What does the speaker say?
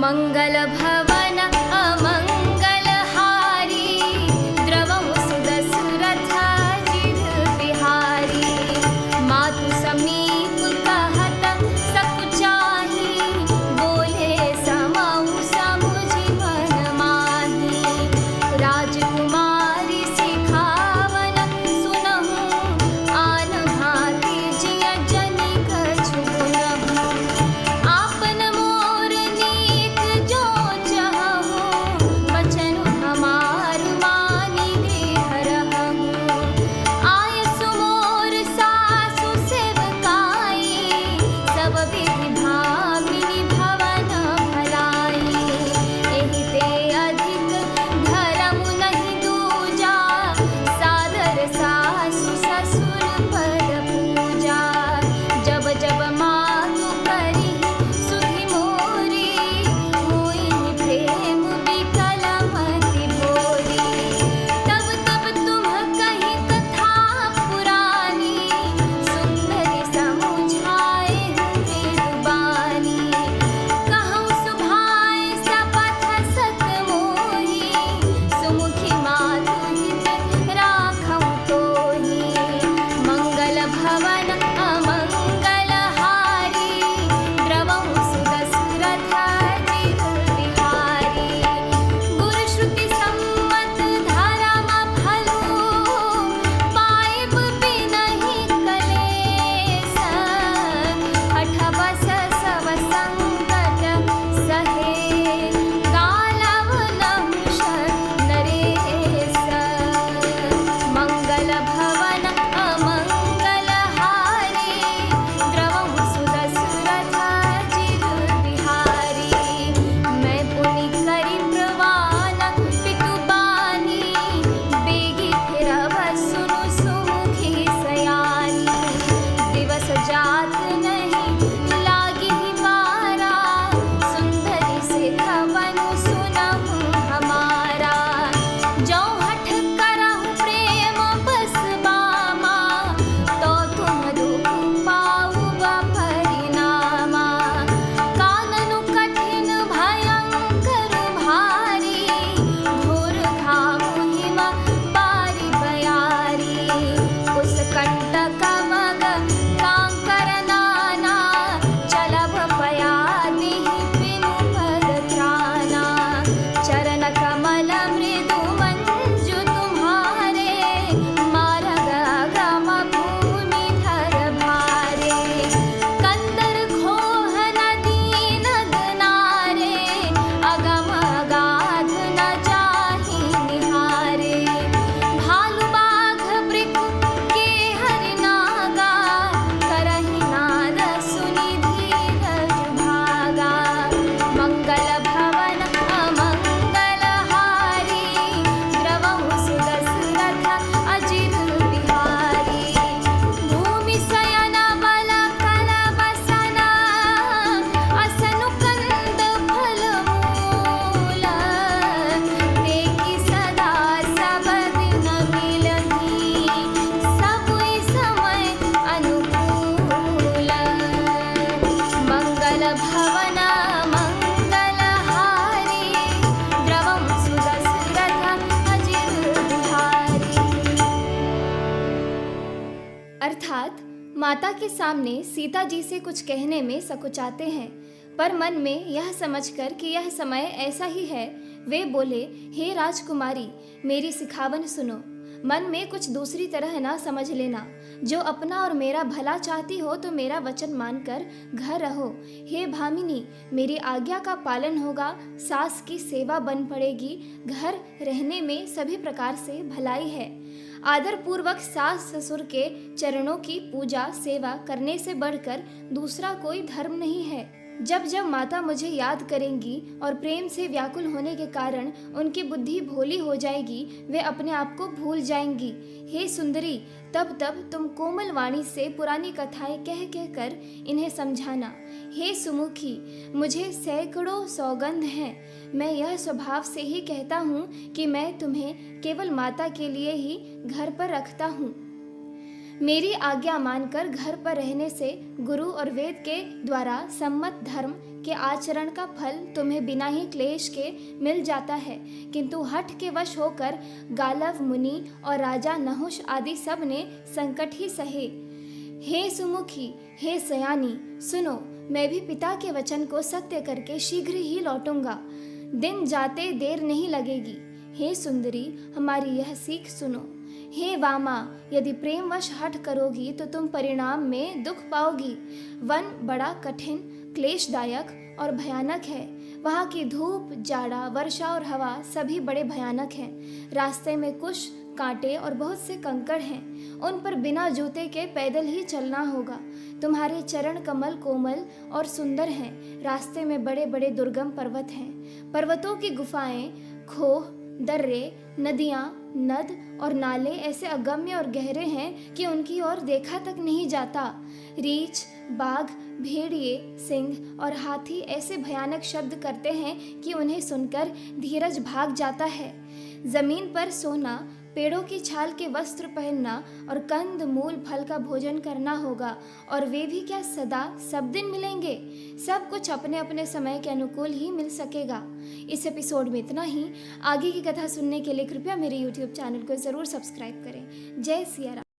मंगल भवन अमंगलहारी द्रवं सुदशरथाजिर बिहारी। मातु समीप कहत सकुचाही बोले समहु समुझि मन माही। राजकुमारी सिखावन सुनहु आन भांति जिय जनि कछु गुनहु। आपन मोर नीक जो चहहु बचनु हमार मानि गृह रहहु। आयसु मोर सासु सेवकाई सब विधि भामिनी भवन भलाई। एहि ते अधिक धर्म नहीं दूजा सादर सासु ससुर पद पूजा। जब जब मातु करी सुधि मोरी मोहि प्रेम विकल मति भोरी। तब तब तुम कही कथा पुरानी सुंदरी समुझाए वेदवाणी। कहूँ सुभाए सपथ सत मोही सुमुखी मातु हित राखहु तोही। मंगल भवन अमंगलहारी द्रवं सुदशरथाजिर बिहारी। गुरु श्रुति सम्मत धर्म फलु पाइब बिनहि कलेस। अठबस सब संकट सहे गालव नहुष नरेश। मंगल भवन अमंगलहारी द्रवं सुदशरथाजिर बिहारी। मैं पुनि करि प्रवान पितु बानी बेगी फिरब सुनु सुमुखी सयानी। दिवस जात नहीं लागी बारा सुंदरी से खबनु सुनहु हमारा। जौ हठ करहु प्रेम बस बामा तो तुम दुख पाउब परिणामा। काननु कठिन भयंकर भारी घोर घामु हिम बारी बयारी। कुस कंटक मग कांकर नाना चलब पयादि बिनु पद त्राना। चरण कमल मृदु मंजु तुम्हारे मारग अगम भूमि धर भारे। कंदर खोह नदी नद नारे अगम अगाध न जाहि निहारे। भालु बाघ वृक के हरि नागा करहि नाद सुनि धीरज भागा। मंगल भवन अमंगलहारी द्रवं सुदशरथाजिर बिहारी। भूमि शयन बल कर बसन असनु कंद फल मूल। तेकी सदा सब दिन मिलही सबुई समय अनुकूल। मंगल भवन मंगलहारी द्रवं सुदशरथाजिर बिहारी। अर्थात माता के सामने सीता जी से कुछ कहने में सकुचाते हैं, पर मन में यह समझकर कि यह समय ऐसा ही है वे बोले, हे राजकुमारी मेरी सिखावन सुनो। मन में कुछ दूसरी तरह ना समझ लेना। जो अपना और मेरा भला चाहती हो तो मेरा वचन मानकर घर रहो। हे भामिनी मेरी आज्ञा का पालन होगा, सास की सेवा बन पड़ेगी। घर रहने में सभी प्रकार से भलाई है। आदर पूर्वक सास ससुर के चरणों की पूजा सेवा करने से बढ़कर दूसरा कोई धर्म नहीं है। जब जब माता मुझे याद करेंगी और प्रेम से व्याकुल होने के कारण उनकी बुद्धि भोली हो जाएगी, वे अपने आप को भूल जाएंगी। हे सुंदरी तब तब तुम कोमल वाणी से पुरानी कथाएं कह कह कर इन्हें समझाना। हे सुमुखी मुझे सैकड़ों सौगंध हैं। मैं यह स्वभाव से ही कहता हूँ कि मैं तुम्हें केवल माता के लिए ही घर पर रखता हूँ। मेरी आज्ञा मानकर घर पर रहने से गुरु और वेद के द्वारा सम्मत धर्म कि आचरण का फल तुम्हें बिना ही क्लेश के मिल जाता है, किंतु हठ के वश होकर गालव मुनि और राजा नहुष आदि सब ने संकट ही सहे। हे सुमुखी, हे सयानी, सुनो, मैं भी पिता के वचन को सत्य करके शीघ्र ही लौटूंगा। दिन जाते देर नहीं लगेगी। हे सुंदरी, हमारी यह सीख सुनो। हे वामा, यदि प्रेमवश हठ करोगी तो तुम परिणाम में दुख पाओगी। वन बड़ा कठिन, क्लेशदायक और भयानक है। वहाँ की धूप, जाड़ा, वर्षा और हवा सभी बड़े भयानक हैं। रास्ते में कुश, कांटे और बहुत से कंकड़ हैं। उन पर बिना जूते के पैदल ही चलना होगा। तुम्हारे चरण कमल कोमल और सुंदर हैं। रास्ते में बड़े बड़े दुर्गम पर्वत हैं। पर्वतों की गुफाएं, खोह, दर्रे, नदियाँ, नद और नाले ऐसे अगम्य और गहरे हैं कि उनकी ओर देखा तक नहीं जाता। रीछ, बाघ, भेड़िए, सिंह और हाथी ऐसे भयानक शब्द करते हैं कि उन्हें सुनकर धीरज भाग जाता है। जमीन पर सोना, पेड़ों की छाल के वस्त्र पहनना और कंद मूल फल का भोजन करना होगा, और वे भी क्या सदा सब दिन मिलेंगे। सब कुछ अपने अपने समय के अनुकूल ही मिल सकेगा। इस एपिसोड में इतना ही। आगे की कथा सुनने के लिए कृपया मेरे YouTube चैनल को ज़रूर सब्सक्राइब करें। जय सिया राम।